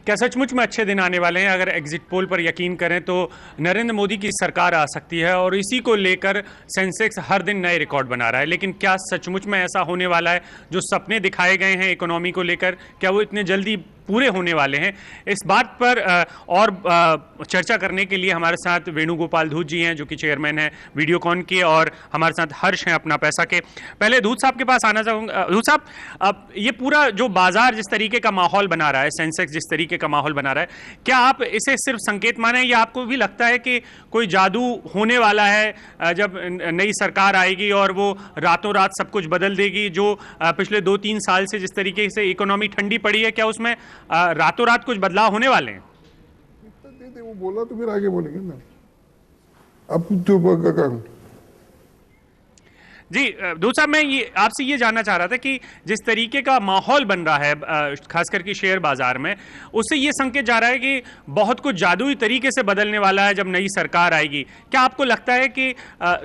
क्या सचमुच में अच्छे दिन आने वाले हैं? अगर एग्जिट पोल पर यकीन करें तो नरेंद्र मोदी की सरकार आ सकती है और इसी को लेकर सेंसेक्स हर दिन नए रिकॉर्ड बना रहा है। लेकिन क्या सचमुच में ऐसा होने वाला है? जो सपने दिखाए गए हैं इकोनॉमी को लेकर, क्या वो इतने जल्दी पूरे होने वाले हैं? इस बात पर और चर्चा करने के लिए हमारे साथ वेणुगोपाल धूत जी हैं, जो कि चेयरमैन हैं वीडियोकॉन के, और हमारे साथ हर्ष हैं अपना पैसा के। पहले धूत साहब के पास आना चाहूंगा। धूत साहब, अब ये पूरा जो बाजार जिस तरीके का माहौल बना रहा है, सेंसेक्स जिस तरीके का माहौल बना रहा है, क्या आप इसे सिर्फ संकेत माने या आपको भी लगता है कि कोई जादू होने वाला है जब नई सरकार आएगी और वो रातों रात सब कुछ बदल देगी? जो पिछले 2-3 साल से जिस तरीके से इकोनॉमी ठंडी पड़ी है, क्या उसमें रातों रात कुछ बदलाव होने वाले हैं? वो बोला तो फिर आगे बोलेंगे ना। अब तो जी दूध साहब, मैं ये आपसे ये जानना चाह रहा था कि जिस तरीके का माहौल बन रहा है खास करके शेयर बाजार में, उससे ये संकेत जा रहा है कि बहुत कुछ जादुई तरीके से बदलने वाला है जब नई सरकार आएगी। क्या आपको लगता है कि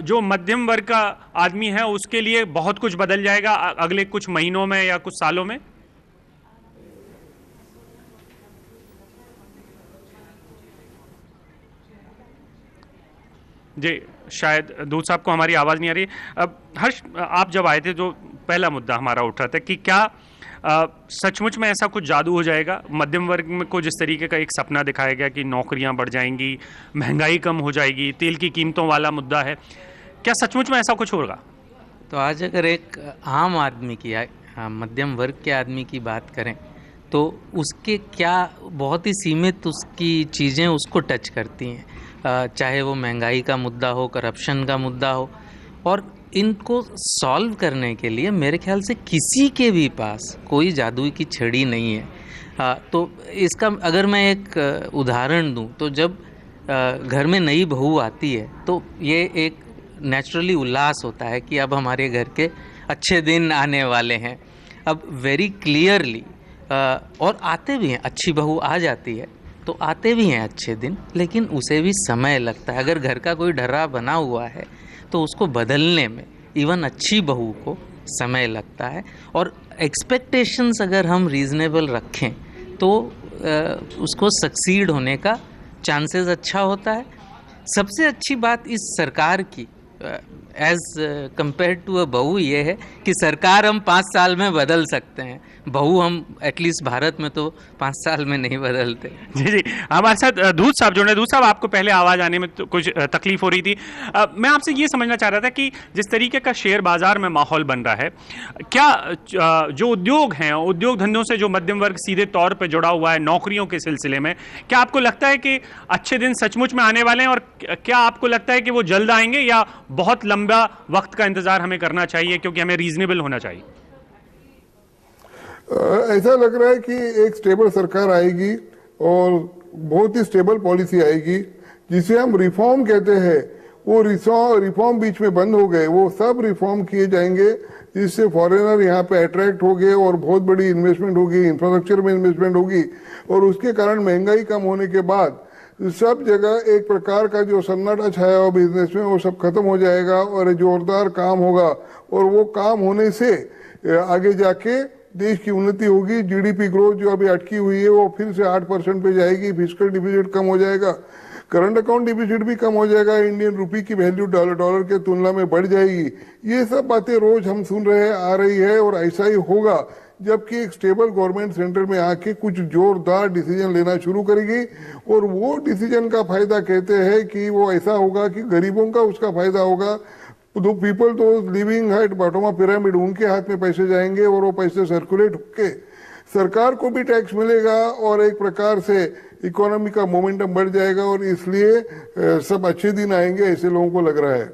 जो मध्यम वर्ग का आदमी है उसके लिए बहुत कुछ बदल जाएगा अगले कुछ महीनों में या कुछ सालों में? जी, शायद दूध साहब को हमारी आवाज़ नहीं आ रही। अब हर्ष, आप जब आए थे जो पहला मुद्दा हमारा उठ रहा था कि क्या सचमुच में ऐसा कुछ जादू हो जाएगा मध्यम वर्ग में को, जिस तरीके का एक सपना दिखाया गया कि नौकरियां बढ़ जाएंगी, महंगाई कम हो जाएगी, तेल की कीमतों वाला मुद्दा है, क्या सचमुच में ऐसा कुछ होगा? तो आज अगर एक आम आदमी की मध्यम वर्ग के आदमी की बात करें तो उसके क्या बहुत ही सीमित उसकी चीज़ें उसको टच करती हैं, चाहे वो महंगाई का मुद्दा हो, करप्शन का मुद्दा हो, और इनको सॉल्व करने के लिए मेरे ख्याल से किसी के भी पास कोई जादुई की छड़ी नहीं है। तो इसका अगर मैं एक उदाहरण दूं तो जब घर में नई बहू आती है तो ये एक नेचुरली उल्लास होता है कि अब हमारे घर के अच्छे दिन आने वाले हैं। अब वेरी क्लियरली और आते भी हैं, अच्छी बहू आ जाती है तो आते भी हैं अच्छे दिन, लेकिन उसे भी समय लगता है। अगर घर का कोई ढर्रा बना हुआ है तो उसको बदलने में इवन अच्छी बहू को समय लगता है। और एक्सपेक्टेशंस अगर हम रीज़नेबल रखें तो उसको सक्सीड होने का चांसेस अच्छा होता है। सबसे अच्छी बात इस सरकार की एज कंपेयर टू अ बहू ये है कि सरकार हम 5 साल में बदल सकते हैं, बहू हम एटलीस्ट भारत में तो 5 साल में नहीं बदलते। जी जी, हमारे साथ दूध साहब जुड़े। दूध साहब, आपको पहले आवाज आने में तो कुछ तकलीफ हो रही थी। मैं आपसे ये समझना चाह रहा था कि जिस तरीके का शेयर बाजार में माहौल बन रहा है, क्या जो उद्योग हैं, उद्योग धंधों से जो मध्यम वर्ग सीधे तौर पर जुड़ा हुआ है नौकरियों के सिलसिले में, क्या आपको लगता है कि अच्छे दिन सचमुच में आने वाले हैं? और क्या आपको लगता है कि वो जल्द आएंगे या बहुत लंबा वक्त का इंतजार हमें करना चाहिए, क्योंकि हमें रीजनेबल होना चाहिए? ऐसा लग रहा है कि एक स्टेबल सरकार आएगी और बहुत ही स्टेबल पॉलिसी आएगी, जिसे हम रिफॉर्म कहते हैं। वो रिफॉर्म बीच में बंद हो गए, वो सब रिफॉर्म किए जाएंगे जिससे फॉरेनर यहाँ पे अट्रैक्ट हो गए और बहुत बड़ी इन्वेस्टमेंट होगी, इंफ्रास्ट्रक्चर में इन्वेस्टमेंट होगी, और उसके कारण महंगाई कम होने के बाद सब जगह एक प्रकार का जो सन्नाटा छाया हुआ बिजनेस में वो सब खत्म हो जाएगा और जोरदार काम होगा। और वो काम होने से आगे जाके देश की उन्नति होगी। जीडीपी ग्रोथ जो अभी अटकी हुई है वो फिर से 8% पे जाएगी, फिस्कल डिफिसिट कम हो जाएगा, करंट अकाउंट डिफिसिट भी कम हो जाएगा, इंडियन रुपी की वैल्यू डॉलर के तुलना में बढ़ जाएगी। ये सब बातें रोज हम सुन रहे हैं, आ रही है, और ऐसा ही होगा जबकि एक स्टेबल गवर्नमेंट सेंटर में आके कुछ जोरदार डिसीजन लेना शुरू करेगी। और वो डिसीजन का फायदा कहते हैं कि वो ऐसा होगा कि गरीबों का उसका फायदा होगा। दो पीपल तो living at bottom of pyramid, उनके हाथ में पैसे जाएंगे और वो पैसे सर्कुलेट होके सरकार को भी टैक्स मिलेगा और एक प्रकार से इकोनॉमी का मोमेंटम बढ़ जाएगा। और इसलिए सब अच्छे दिन आएंगे, ऐसे लोगों को लग रहा है।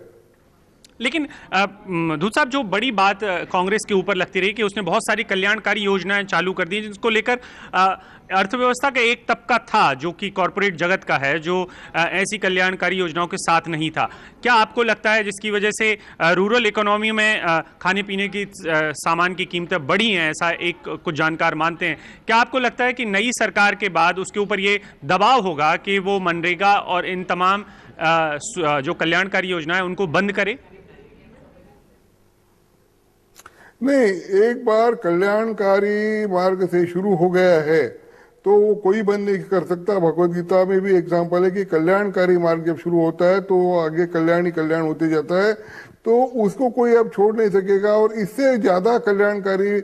लेकिन दूध साहब, जो बड़ी बात कांग्रेस के ऊपर लगती रही कि उसने बहुत सारी कल्याणकारी योजनाएं चालू कर दी, जिसको लेकर अर्थव्यवस्था का एक तबका था जो कि कॉरपोरेट जगत का है, जो ऐसी कल्याणकारी योजनाओं के साथ नहीं था। क्या आपको लगता है जिसकी वजह से रूरल इकोनॉमी में खाने पीने की सामान की कीमतें बढ़ी हैं, ऐसा एक कुछ जानकार मानते हैं? क्या आपको लगता है कि नई सरकार के बाद उसके ऊपर ये दबाव होगा कि वो मनरेगा और इन तमाम जो कल्याणकारी योजनाएं उनको बंद करे? नहीं, एक बार कल्याणकारी मार्ग से शुरू हो गया है तो वो कोई बंद नहीं कर सकता। भगवत गीता में भी एग्जाम्पल है कि कल्याणकारी मार्ग जब शुरू होता है तो वो आगे कल्याण ही कल्याण होते जाता है, तो उसको कोई अब छोड़ नहीं सकेगा और इससे ज्यादा कल्याणकारी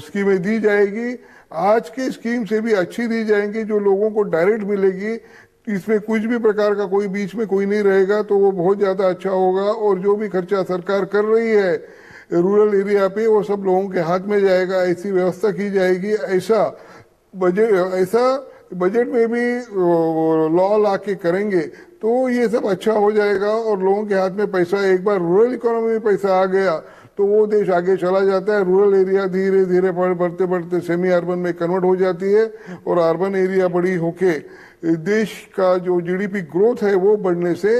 स्कीमें दी जाएगी। आज की स्कीम से भी अच्छी दी जाएंगी जो लोगों को डायरेक्ट मिलेगी, इसमें कुछ भी प्रकार का कोई बीच में कोई नहीं रहेगा, तो वो बहुत ज्यादा अच्छा होगा। और जो भी खर्चा सरकार कर रही है रूरल एरिया पे वो सब लोगों के हाथ में जाएगा, ऐसी व्यवस्था की जाएगी। ऐसा बजट में भी लॉ ला के करेंगे तो ये सब अच्छा हो जाएगा और लोगों के हाथ में पैसा, एक बार रूरल इकोनॉमी में पैसा आ गया तो वो देश आगे चला जाता है। रूरल एरिया धीरे धीरे बढ़ते बढ़ते सेमी अर्बन में कन्वर्ट हो जाती है और अर्बन एरिया बड़ी होके देश का जो जीडीपी ग्रोथ है वो बढ़ने से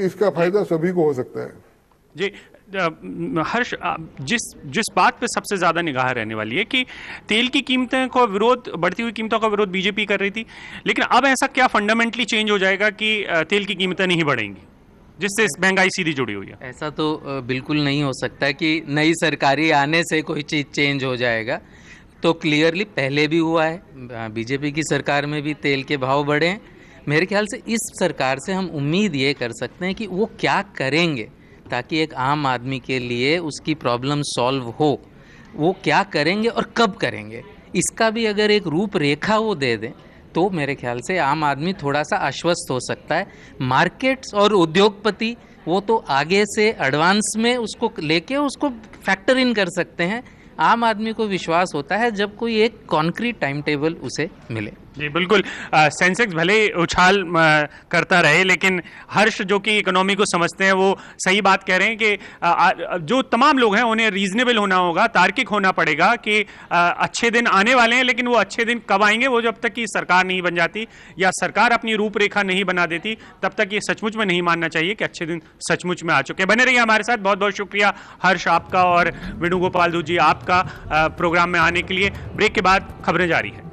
इसका फायदा सभी को हो सकता है। जी हर्ष, जिस बात पे सबसे ज्यादा निगाह रहने वाली है कि तेल की कीमतों का विरोध, बढ़ती हुई कीमतों का विरोध बीजेपी कर रही थी, लेकिन अब ऐसा क्या फंडामेंटली चेंज हो जाएगा कि तेल की कीमतें नहीं बढ़ेंगी जिससे महंगाई सीधी जुड़ी हुई है? ऐसा तो बिल्कुल नहीं हो सकता कि नई सरकारी आने से कोई चीज़ चेंज हो जाएगा। तो क्लियरली पहले भी हुआ है, बीजेपी की सरकार में भी तेल के भाव बढ़े हैं। मेरे ख्याल से इस सरकार से हम उम्मीद ये कर सकते हैं कि वो क्या करेंगे ताकि एक आम आदमी के लिए उसकी प्रॉब्लम सॉल्व हो। वो क्या करेंगे और कब करेंगे, इसका भी अगर एक रूपरेखा वो दे दें तो मेरे ख्याल से आम आदमी थोड़ा सा आश्वस्त हो सकता है। मार्केट्स और उद्योगपति वो तो आगे से एडवांस में उसको लेके उसको फैक्टर इन कर सकते हैं। आम आदमी को विश्वास होता है जब कोई एक कॉन्क्रीट टाइम टेबल उसे मिले। जी बिल्कुल, सेंसेक्स भले उछाल करता रहे, लेकिन हर्ष जो कि इकोनॉमी को समझते हैं वो सही बात कह रहे हैं कि जो तमाम लोग हैं उन्हें रीजनेबल होना होगा, तार्किक होना पड़ेगा कि अच्छे दिन आने वाले हैं, लेकिन वो अच्छे दिन कब आएंगे, वो जब तक कि सरकार नहीं बन जाती या सरकार अपनी रूपरेखा नहीं बना देती तब तक ये सचमुच में नहीं मानना चाहिए कि अच्छे दिन सचमुच में आ चुके हैं। बने रहिए हमारे साथ। बहुत बहुत शुक्रिया हर्ष आपका और वेणुगोपाल दूत जी आपका प्रोग्राम में आने के लिए। ब्रेक के बाद खबरें जारी है।